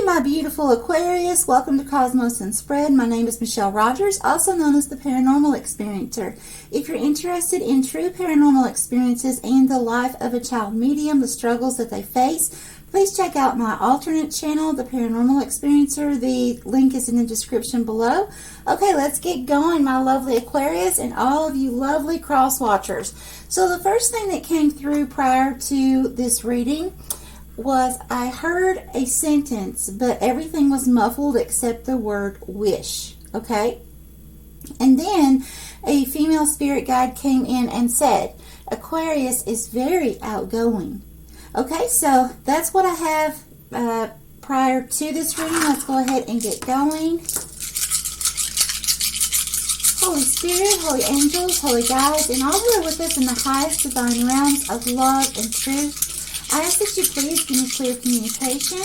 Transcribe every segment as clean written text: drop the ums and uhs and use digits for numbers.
my beautiful Aquarius. Welcome to Cosmos and Spread. My name is Michelle Rogers, also known as the Paranormal Experiencer. If you're interested in true paranormal experiences and the life of a child medium, the struggles that they face, please check out my alternate channel, the Paranormal Experiencer. The link is in the description below. Okay, let's get going, my lovely Aquarius and all of you lovely cross watchers. So the first thing that came through prior to this reading was I heard a sentence, but everything was muffled except the word wish, okay? And then a female spirit guide came in and said, Aquarius is very outgoing. Okay, so that's what I have prior to this reading. Let's go ahead and get going. Holy Spirit, Holy Angels, Holy Guides, and all who are with us in the highest divine realms of love and truth, I ask that you please give me clear communication.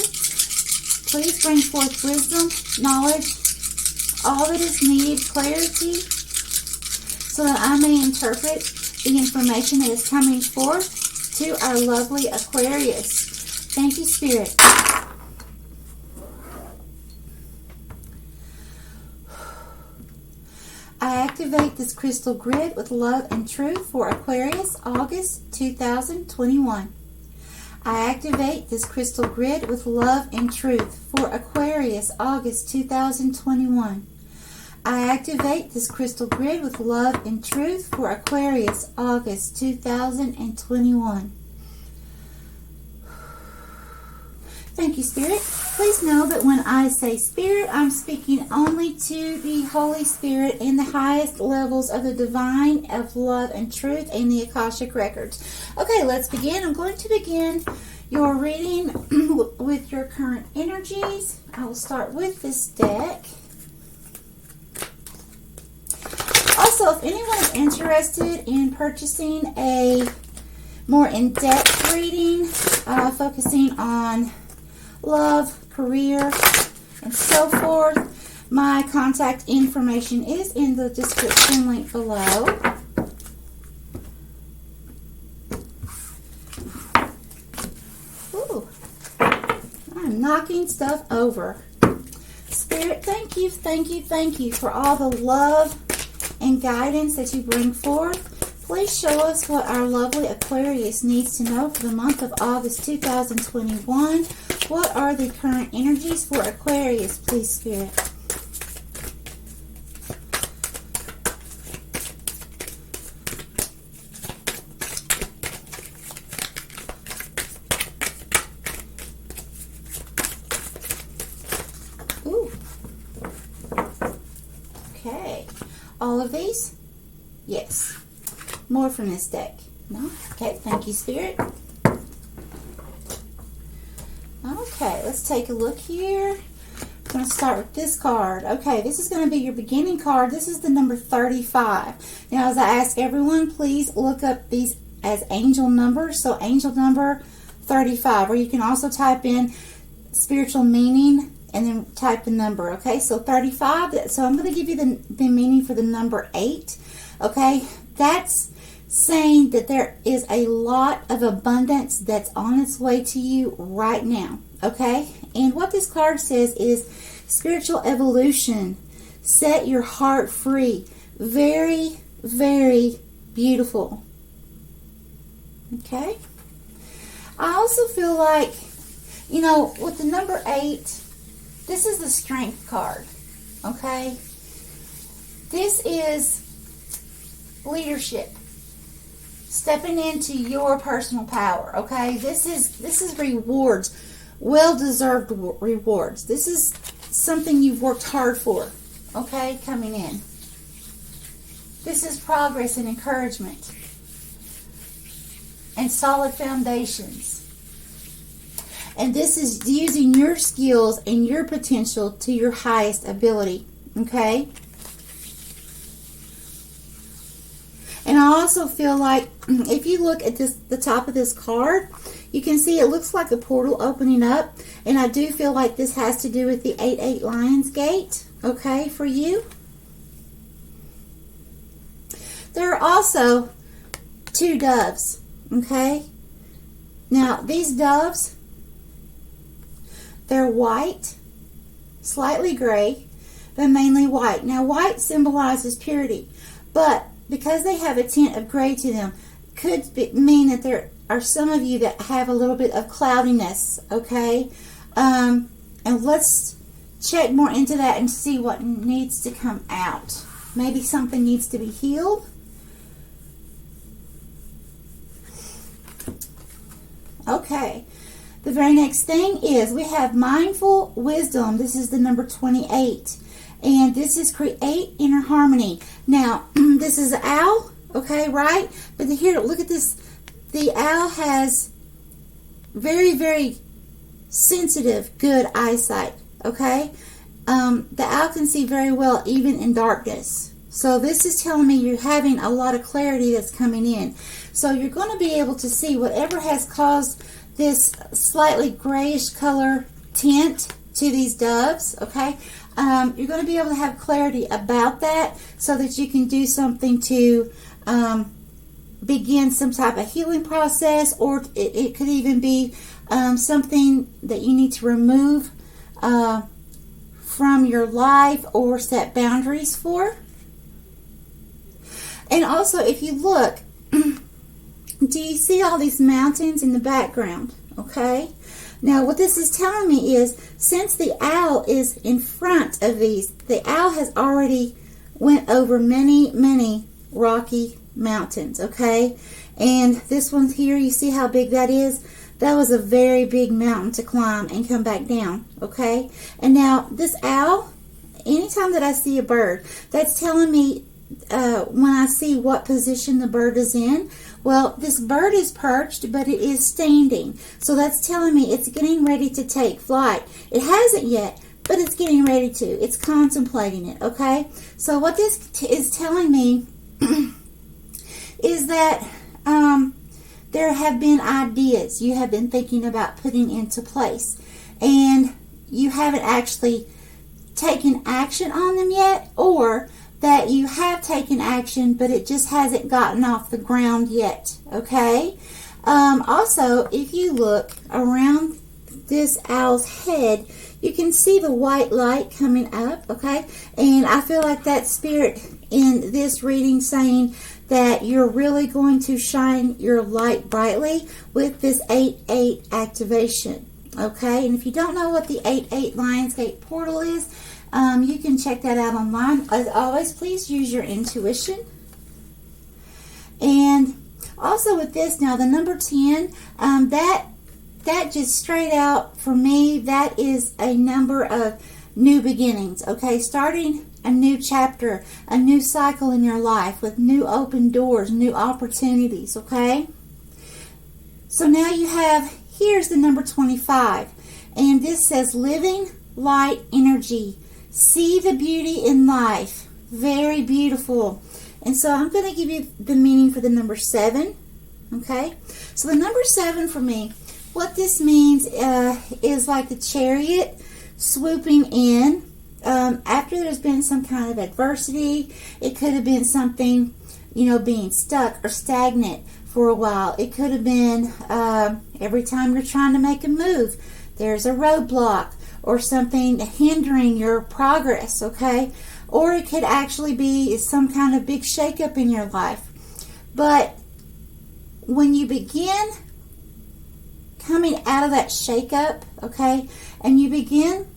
Please bring forth wisdom, knowledge, all that is needed, clarity, so that I may interpret the information that is coming forth to our lovely Aquarius. Thank you, Spirit. I activate this crystal grid with love and truth for Aquarius, August 2021. I activate this crystal grid with love and truth for Aquarius, August 2021. I activate this crystal grid with love and truth for Aquarius, August 2021. Thank you, Spirit. Please know that when I say Spirit, I'm speaking only to the Holy Spirit in the highest levels of the divine, of love and truth, and the Akashic Records. Okay, let's begin. I'm going to begin your reading with your current energies. I will start with this deck. Also, if anyone is interested in purchasing a more in-depth reading, focusing on love, career, and so forth, my contact information is in the description link below. Ooh, I'm knocking stuff over. Spirit, thank you, thank you, thank you for all the love and guidance that you bring forth. Please show us what our lovely Aquarius needs to know for the month of August 2021. What are the current energies for Aquarius, please, Spirit? Ooh. Okay. All of these? Yes. More from this deck. No? Okay, thank you, Spirit. Okay, let's take a look here. I'm going to start with this card. Okay, this is going to be your beginning card. This is the number 35. Now, as I ask everyone, please look up these as angel numbers. So, angel number 35. Or you can also type in spiritual meaning and then type the number. Okay, so 35. So, I'm going to give you the meaning for the number 8. Okay, that's saying that there is a lot of abundance that's on its way to you right now, okay? And what this card says is spiritual evolution. Set your heart free. Very, very beautiful. Okay? I also feel like, you know, with the number 8, this is the strength card, okay? This is leadership. Stepping into your personal power, okay? This is rewards, well-deserved rewards. This is something you've worked hard for, okay, coming in. This is progress and encouragement and solid foundations. And this is using your skills and your potential to your highest ability, okay? And I also feel like if you look at the top of this card, you can see it looks like a portal opening up. And I do feel like this has to do with the 8-8 Lions Gate, okay, for you. There are also 2 doves, okay? Now, these doves, They're white, slightly gray, but mainly white. Now, white symbolizes purity, but because they have a tint of gray to them, mean that there are some of you that have a little bit of cloudiness, okay? And let's check more into that and see what needs to come out. Maybe something needs to be healed. Okay. The very next thing is we have mindful wisdom. This is the number 28. And this is create inner harmony. Now, this is an owl, okay, right? But here, look at this. The owl has very, very sensitive, good eyesight, okay? The owl can see very well even in darkness. So this is telling me you're having a lot of clarity that's coming in. So you're going to be able to see whatever has caused this slightly grayish color tint to these doves, okay? You're going to be able to have clarity about that so that you can do something to begin some type of healing process, or it could even be something that you need to remove from your life or set boundaries for. And also, if you look, do you see all these mountains in the background? Okay. Now, what this is telling me is, since the owl is in front of these, the owl has already went over many, many rocky mountains, okay? And this one here, you see how big that is? That was a very big mountain to climb and come back down, okay? And now, this owl, anytime that I see a bird, that's telling me when I see what position the bird is in. Well, this bird is perched, but it is standing. So that's telling me it's getting ready to take flight. It hasn't yet, but it's getting ready to. It's contemplating it, okay? So what this is telling me is that there have been ideas you have been thinking about putting into place, and you haven't actually taken action on them yet, or that you have taken action, but it just hasn't gotten off the ground yet, okay? Also, if you look around this owl's head, you can see the white light coming up, okay? And I feel like that spirit in this reading saying that you're really going to shine your light brightly with this 8-8 activation, okay? And if you don't know what the 8-8 Lionsgate portal is, you can check that out online. As always, please use your intuition. And also with this now, the number 10, that just straight out for me, that is a number of new beginnings, okay? Starting a new chapter, a new cycle in your life with new open doors, new opportunities, okay? So now you have, here's the number 25, and this says living light energy. See the beauty in life. Very beautiful. And so I'm going to give you the meaning for the number 7. Okay? So the number 7 for me, what this means is like the chariot swooping in after there's been some kind of adversity. It could have been something, being stuck or stagnant for a while. It could have been every time you're trying to make a move, there's a roadblock or something hindering your progress, okay? Or it could actually be some kind of big shakeup in your life. But when you begin coming out of that shakeup, okay, and you begin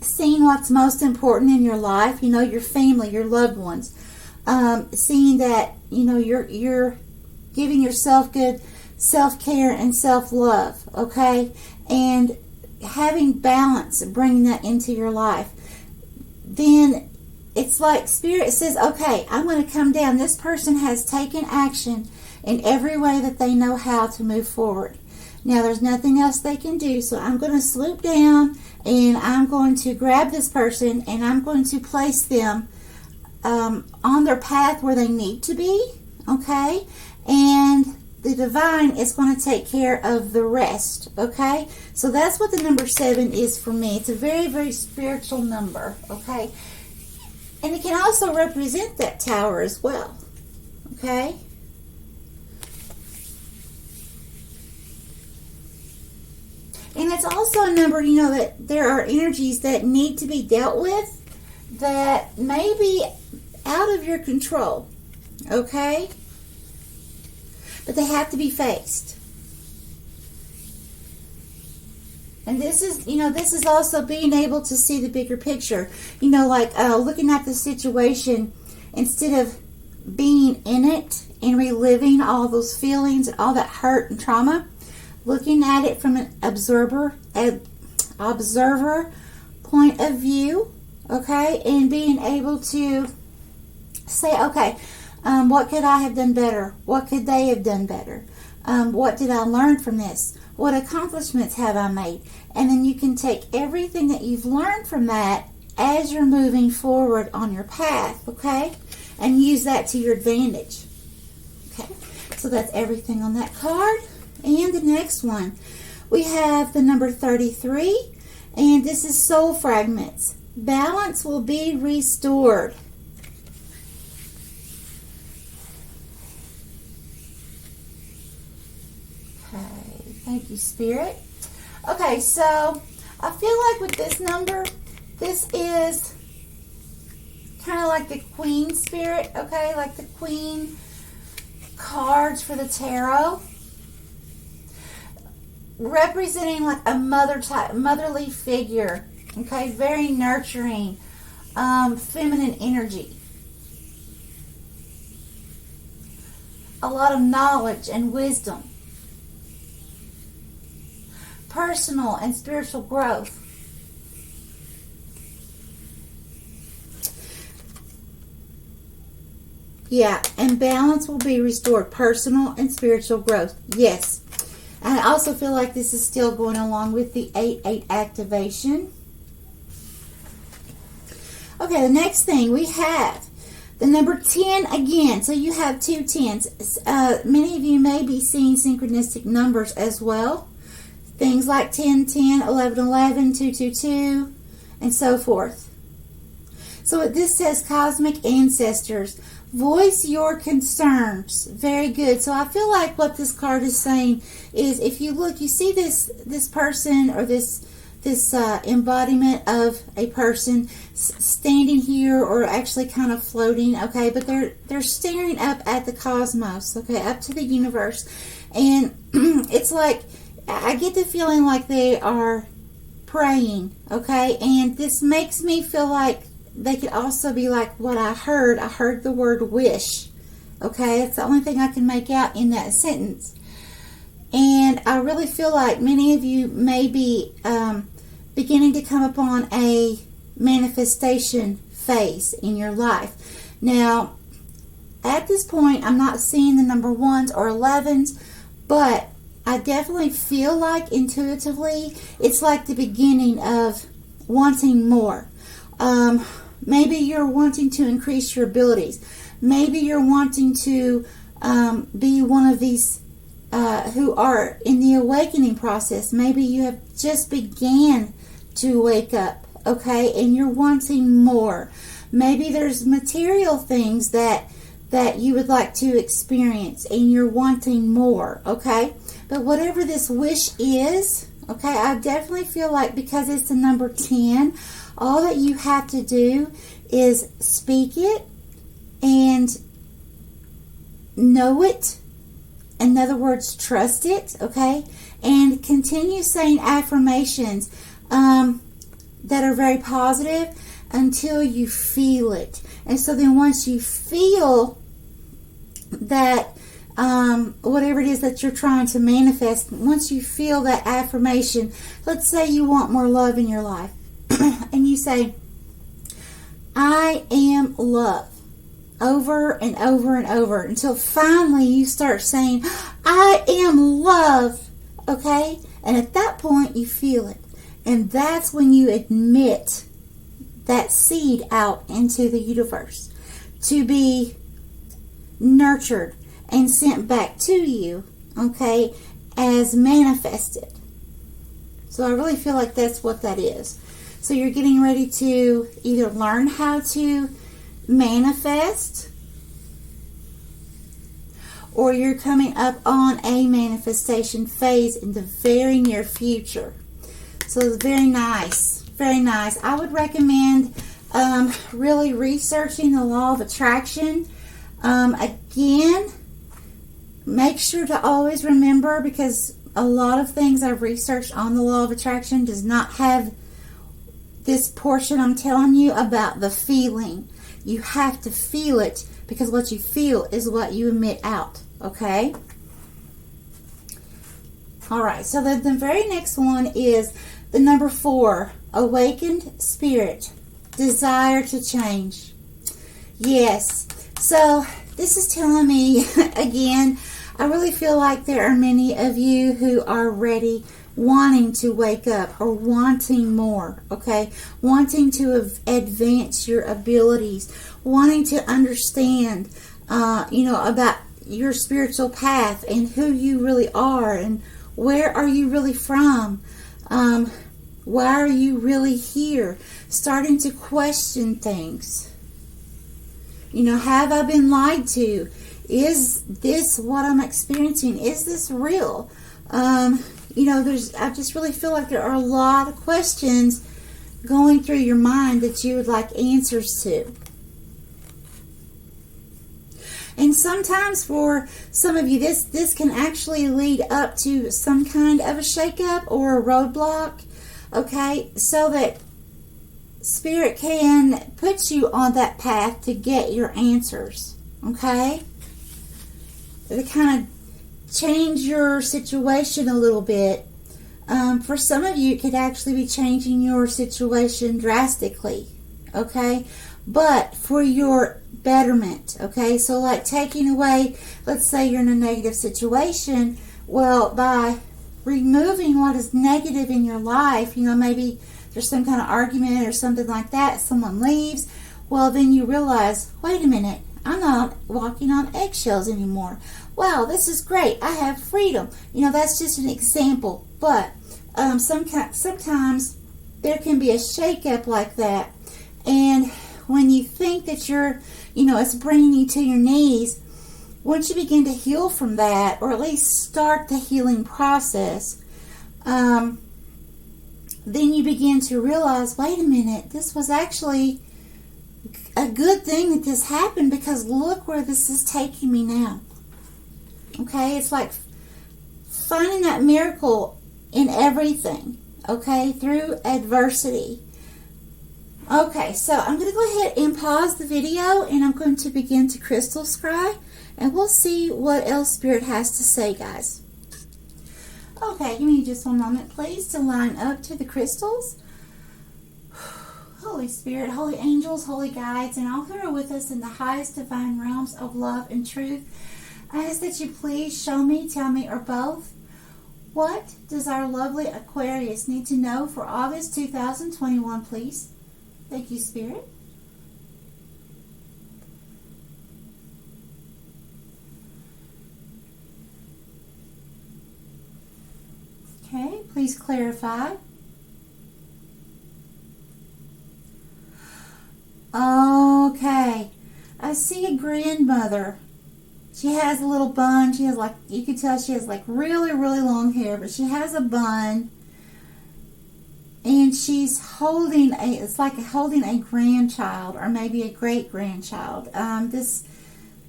seeing what's most important in your life, your family, your loved ones, seeing that, you're giving yourself good self-care and self-love, okay, and having balance, bringing that into your life, then it's like Spirit says, okay, I'm going to come down. This person has taken action in every way that they know how to move forward. Now, there's nothing else they can do, so I'm going to swoop down and I'm going to grab this person and I'm going to place them on their path where they need to be, okay? And the divine is going to take care of the rest, okay? So that's what the number 7 is for me. It's a very, very spiritual number, okay? And it can also represent that tower as well, okay? And it's also a number, you know, that there are energies that need to be dealt with that may be out of your control, okay? But they have to be faced. And this is, you know, this is also being able to see the bigger picture. You know, like looking at the situation instead of being in it and reliving all those feelings and all that hurt and trauma. Looking at it from an observer point of view, okay, and being able to say, okay, what could I have done better? What could they have done better? What did I learn from this? What accomplishments have I made? And then you can take everything that you've learned from that as you're moving forward on your path, okay, and use that to your advantage. Okay, so that's everything on that card. And the next one, we have the number 33, and this is soul fragments. Balance will be restored. Okay, thank you, Spirit. Okay, so I feel like with this number, this is kind of like the Queen Spirit, okay, like the Queen cards for the tarot. Representing like a motherly figure, okay, very nurturing, feminine energy, a lot of knowledge and wisdom, personal and spiritual growth. Yeah, and balance will be restored, personal and spiritual growth. Yes. I also feel like this is still going along with the 8-8 activation. Okay, the next thing we have the number 10 again. So you have two 10s. Many of you may be seeing synchronistic numbers as well. Things like 10, 10, 11, 11, 2, 2, 2, and so forth. So this says cosmic ancestors. Voice your concerns. Very good. So I feel like what this card is saying is, if you look, you see this person or this embodiment of a person standing here, or actually kind of floating, okay, but they're staring up at the cosmos, okay, up to the universe, and it's like I get the feeling like they are praying, okay, and this makes me feel like they could also be like what I heard the word wish, okay, it's the only thing I can make out in that sentence. And I really feel like many of you may be beginning to come upon a manifestation phase in your life. Now, at this point, I'm not seeing the number 1s or 11s, but I definitely feel like intuitively it's like the beginning of wanting more. Maybe you're wanting to increase your abilities. Maybe you're wanting to be one of these who are in the awakening process. Maybe you have just began to wake up, okay, and you're wanting more. Maybe there's material things that you would like to experience and you're wanting more, okay? But whatever this wish is, okay, I definitely feel like because it's the number 10, all that you have to do is speak it and know it. In other words, trust it, okay? And continue saying affirmations that are very positive until you feel it. And so then once you feel that whatever it is that you're trying to manifest, once you feel that affirmation, let's say you want more love in your life, and you say, I am love, over and over and over, until finally you start saying, I am love, okay? And at that point you feel it. And that's when you admit that seed out into the universe to be nurtured and sent back to you, okay, as manifested. So I really feel like that's what that is. So you're getting ready to either learn how to manifest, or you're coming up on a manifestation phase in the very near future. So it's very nice. Very nice. I would recommend really researching the law of attraction. Again, make sure to always remember, because a lot of things I've researched on the law of attraction does not have this portion I'm telling you about the feeling. You have to feel it, because what you feel is what you emit out. Okay? Alright, so the very next one is the number 4, awakened spirit, desire to change. Yes, so this is telling me, again, I really feel like there are many of you who are ready, wanting to wake up or wanting more, okay? Wanting to advance your abilities, wanting to understand, about your spiritual path and who you really are and where are you really from? Why are you really here? Starting to question things. Have I been lied to? Is this what I'm experiencing? Is this real? I just really feel like there are a lot of questions going through your mind that you would like answers to. And sometimes for some of you, this can actually lead up to some kind of a shakeup or a roadblock, okay? So that Spirit can put you on that path to get your answers, okay? To kind of change your situation a little bit. For some of you, it could actually be changing your situation drastically, okay? But for your betterment, okay? So like taking away, let's say you're in a negative situation, well, by removing what is negative in your life, maybe there's some kind of argument or something like that, someone leaves, well, then you realize, wait a minute, I'm not walking on eggshells anymore. Wow, this is great. I have freedom. That's just an example. But sometimes there can be a shakeup like that. And when you think that it's bringing you to your knees, once you begin to heal from that, or at least start the healing process, then you begin to realize, wait a minute, this was actually a good thing that this happened, because look where this is taking me now. Okay, it's like finding that miracle in everything, okay, through adversity. Okay, so I'm going to go ahead and pause the video, and I'm going to begin to crystal scry, and we'll see what else Spirit has to say, guys. Okay, give me just one moment, please, to line up to the crystals. Holy Spirit, holy angels, holy guides, and all who are with us in the highest divine realms of love and truth, I ask that you please show me, tell me, or both, what does our lovely Aquarius need to know for August 2021, please? Thank you, Spirit. Okay, please clarify. Okay, I see a grandmother. She has a little bun. She has you can tell she has really, really long hair, but she has a bun. And she's holding it's like holding a grandchild, or maybe a great-grandchild. This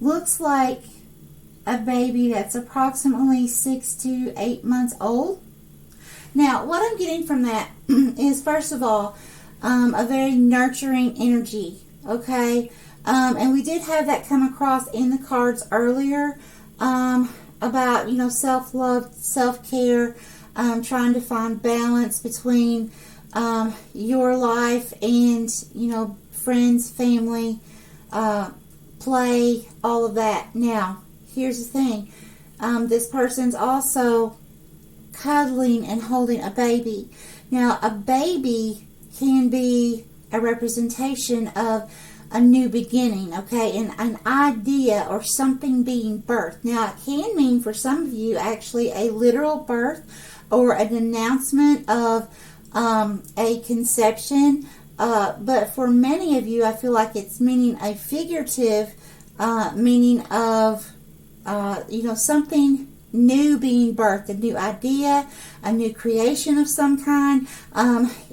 looks like a baby that's approximately 6 to 8 months old. Now, what I'm getting from that is, first of all, a very nurturing energy, okay? And we did have that come across in the cards earlier, about, self-love, self-care, trying to find balance between your life and, friends, family, play, all of that. Now, here's the thing. This person's also cuddling and holding a baby. Now, a baby can be a representation of a new beginning, okay, and an idea or something being birthed. Now, it can mean for some of you actually a literal birth or an announcement of a conception, but for many of you, I feel like it's meaning a figurative meaning of, something new being birthed, a new idea, a new creation of some kind.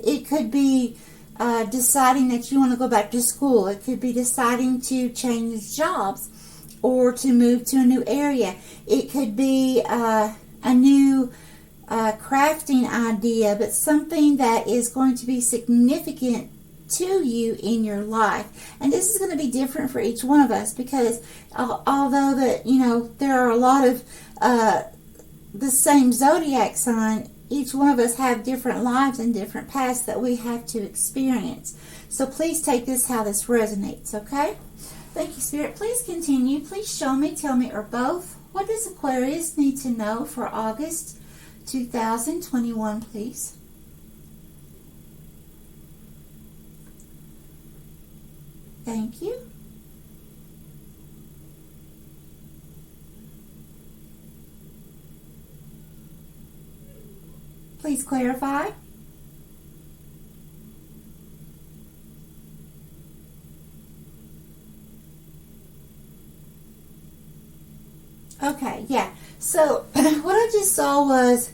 It could be deciding that you want to go back to school. It could be deciding to change jobs or to move to a new area. It could be a new crafting idea, but something that is going to be significant to you in your life. And this is going to be different for each one of us, because although that, you know, there are a lot of the same zodiac sign, each one of us have different lives and different paths that we have to experience. So please take this how this resonates, okay? Thank you, Spirit. Please continue. Please show me, tell me, or both. What does Aquarius need to know for August 2021, please? Thank you. Please clarify. Okay, yeah. So what I just saw was,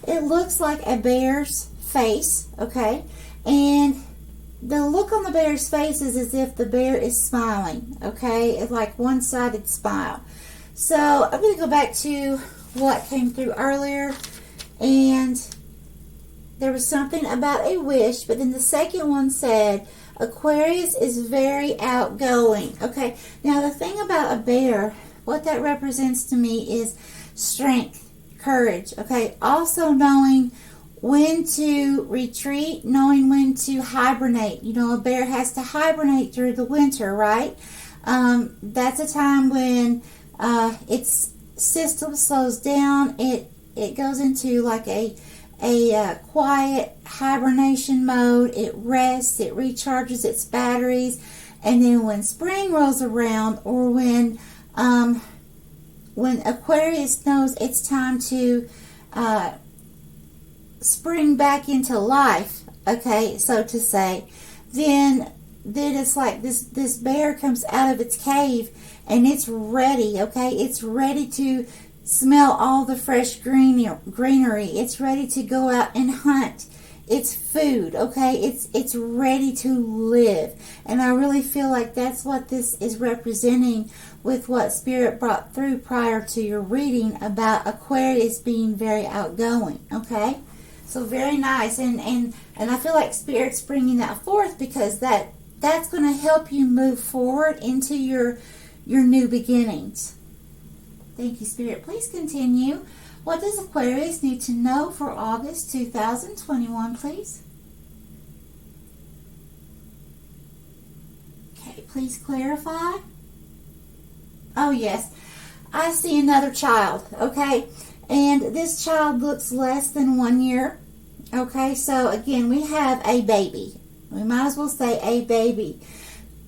it looks like a bear's face, okay? And the look on the bear's face is as if the bear is smiling, okay? It's like one-sided smile. So I'm going to go back to what came through earlier, and there was something about a wish, but then the second one said, Aquarius is very outgoing, okay? Now the thing about a bear, what that represents to me is strength, courage, okay? Also knowing when to retreat, knowing when to hibernate. You know, a bear has to hibernate through the winter, right? That's a time when its system slows down. It goes into like a quiet hibernation mode. It rests, it recharges its batteries, and then when spring rolls around, or when Aquarius knows it's time to spring back into life, okay, so to say, then it's like this bear comes out of its cave and it's ready, okay? It's ready to smell all the fresh greenery. It's ready to go out and hunt. It's food, okay? It's ready to live. And I really feel like that's what this is representing with what Spirit brought through prior to your reading about Aquarius being very outgoing, okay? So very nice. And I feel like Spirit's bringing that forth because that's going to help you move forward into your new beginnings. Thank you, Spirit. Please continue. What does Aquarius need to know for August 2021, please? Okay, please clarify. Oh, yes. I see another child, okay? And this child looks less than 1 year. Okay, so again, we have a baby. We might as well say a baby.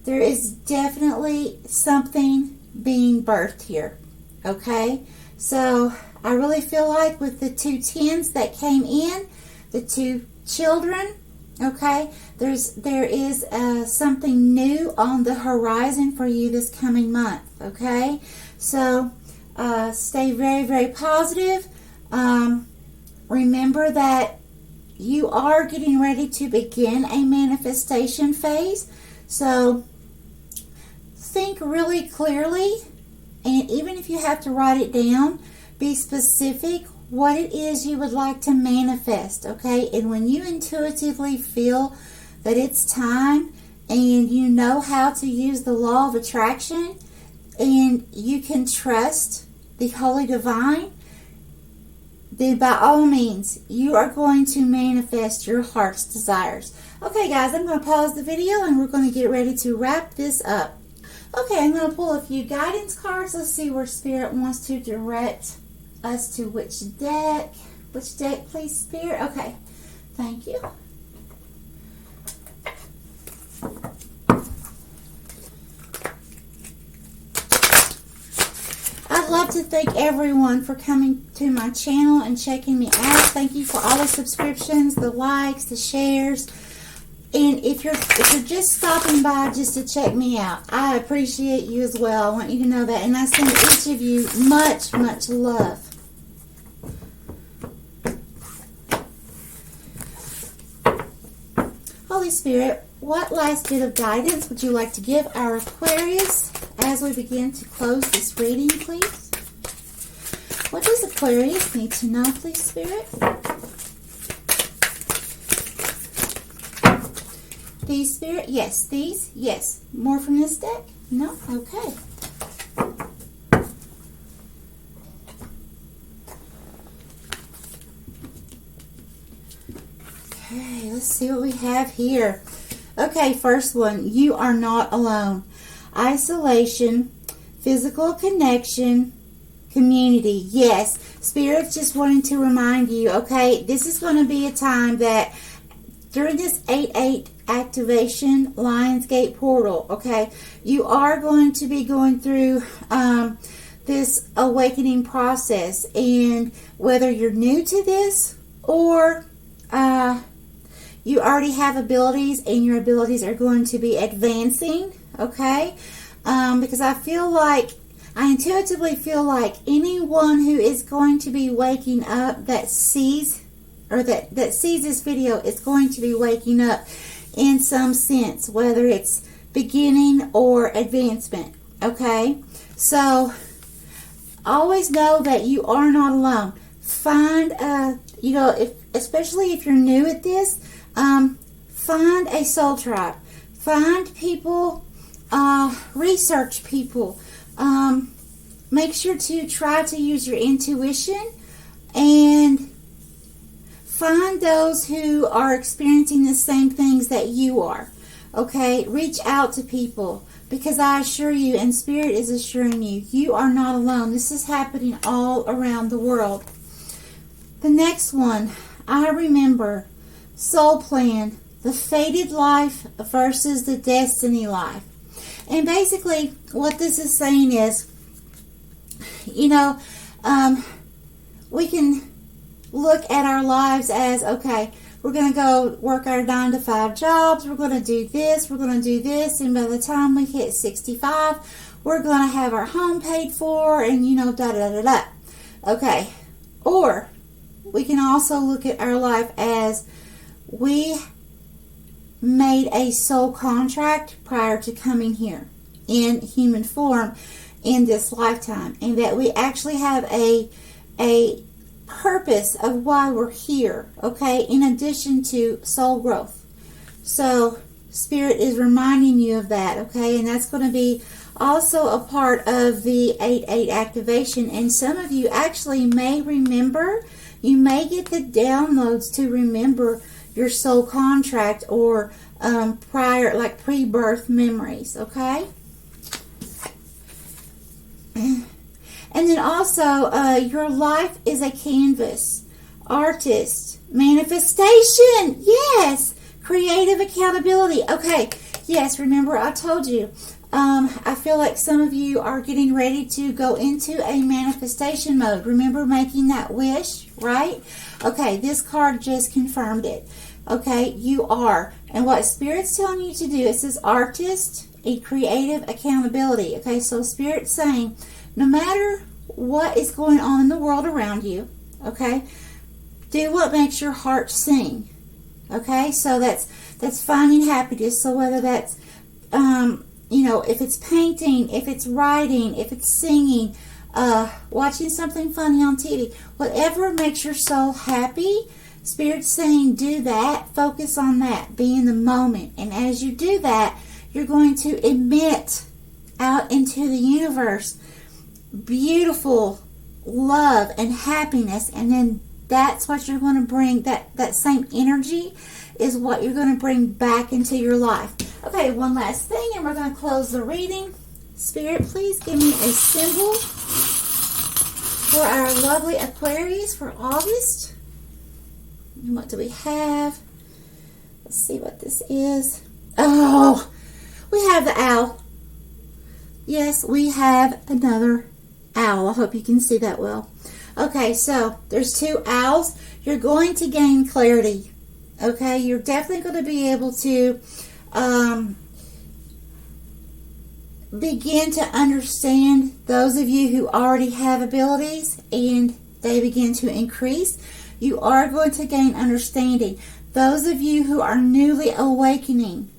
There is definitely something being birthed here. Okay, so I really feel like with the 2 tens that came in, the 2 children, okay, there is something new on the horizon for you this coming month. Okay, so stay very, very positive. Remember that you are getting ready to begin a manifestation phase. So think really clearly, and even if you have to write it down, be specific what it is you would like to manifest, okay? And when you intuitively feel that it's time and you know how to use the law of attraction and you can trust the Holy Divine, then by all means, you are going to manifest your heart's desires. Okay, guys, I'm going to pause the video and we're going to get ready to wrap this up. Okay, I'm going to pull a few guidance cards. Let's see where Spirit wants to direct us to which deck. Which deck, please, Spirit? Okay, thank you. I'd love to thank everyone for coming to my channel and checking me out. Thank you for all the subscriptions, the likes, the shares. And if you're just stopping by just to check me out, I appreciate you as well. I want you to know that. And I send each of you much, much love. Holy Spirit, what last bit of guidance would you like to give our Aquarius as we begin to close this reading, please? What does Aquarius need to know, please, Spirit? These, Spirit? Yes. These? Yes. More from this deck? No? Okay. Okay, let's see what we have here. Okay, first one. You are not alone. Isolation, physical connection, community. Yes, Spirit's just wanting to remind you, okay, this is going to be a time that during this 8/8 activation Lionsgate portal, okay, you are going to be going through this awakening process, and whether you're new to this or you already have abilities and your abilities are going to be advancing, okay, because I intuitively feel like anyone who is going to be waking up that sees this video is going to be waking up in some sense, whether it's beginning or advancement, okay? So always know that you are not alone. Find especially if you're new at this, find a soul tribe, find people, research people, make sure to try to use your intuition and find those who are experiencing the same things that you are, okay? Reach out to people, because I assure you, and Spirit is assuring you, you are not alone. This is happening all around the world. The next one, I remember, soul plan, the fated life versus the destiny life. And basically what this is saying is, we can look at our lives as, okay, we're going to go work our 9-to-5 jobs, we're going to do this, and by the time we hit 65, we're going to have our home paid for, and da-da-da-da. Okay, or we can also look at our life as we made a soul contract prior to coming here in human form in this lifetime, and that we actually have a purpose of why we're here, okay, in addition to soul growth. So Spirit is reminding you of that, okay, and that's going to be also a part of the 8/8 activation. And some of you actually may remember, you may get the downloads to remember your soul contract or prior, like pre-birth memories, okay? And then also, your life is a canvas. Artist. Manifestation. Yes. Creative accountability. Okay. Yes, remember I told you. I feel like some of you are getting ready to go into a manifestation mode. Remember making that wish, right? Okay, this card just confirmed it. Okay, you are. And what Spirit's telling you to do, it says artist, a creative accountability. Okay, so Spirit's saying, no matter what is going on in the world around you, okay, do what makes your heart sing. Okay, so that's finding happiness. So whether that's, if it's painting, if it's writing, if it's singing, watching something funny on TV, whatever makes your soul happy, Spirit's saying do that, focus on that, be in the moment. And as you do that, you're going to emit out into the universe beautiful love and happiness, and then that's what you're going to bring, that same energy is what you're going to bring back into your life. Okay, one last thing, and we're going to close the reading. Spirit, please give me a symbol for our lovely Aquarius for August. And what do we have? Let's see what this is. Oh, we have the owl. Yes, we have another owl. I hope you can see that well. Okay, so there's two owls. You're going to gain clarity. Okay, you're definitely going to be able to begin to understand those of you who already have abilities, and they begin to increase. You are going to gain understanding. Those of you who are newly awakening,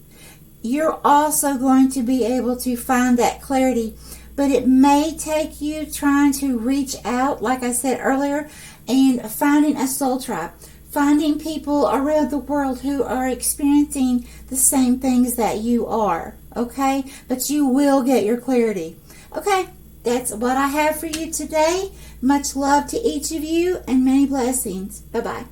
you're also going to be able to find that clarity, but it may take you trying to reach out, like I said earlier, and finding a soul tribe, finding people around the world who are experiencing the same things that you are, okay? But you will get your clarity. Okay, that's what I have for you today. Much love to each of you and many blessings. Bye-bye.